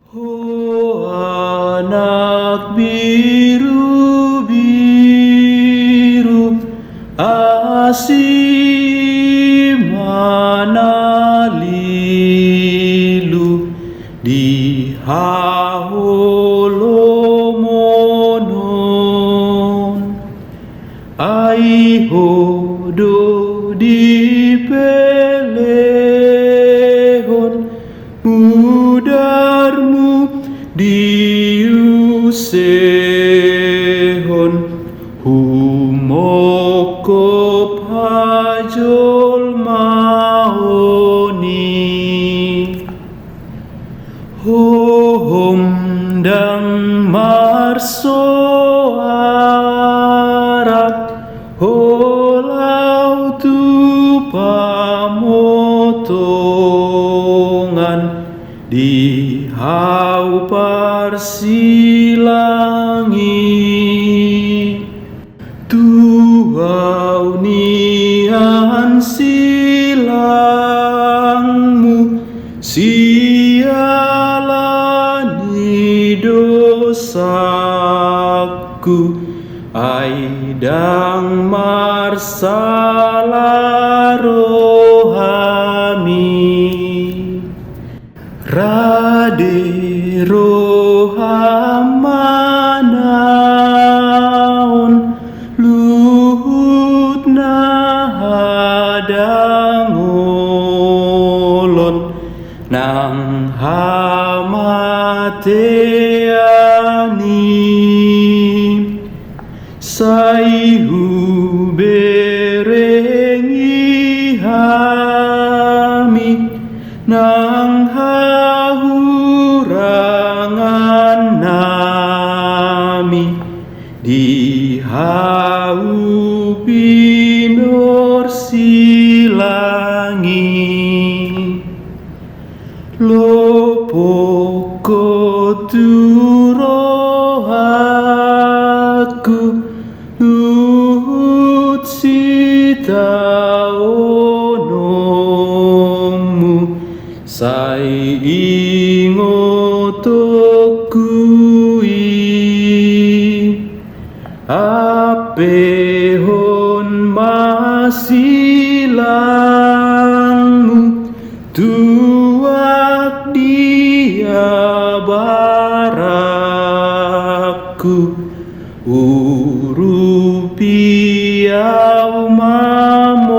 Oh anak biru-biru, asih mana lilu di haholomonon, ai hodo di pelehon, mudarmu diusehon, humokop hajol maoni. Hohom dang marsoarak, holau tu pamotongan, di hau parsilangi. Tuau nian silangmu, sialani dosaku, ai dang marsala rohami. Rade rohamanaon, luhut nahadangolon, nang hamateani. Saihu berengi hami, nang hahurangan nami, di hau pinor silangi. Lopoko turohaku, luhut sitaonomu, sai ingotokui. Apehon masilangmu, tuak dia baraku, urupiau mamorsani.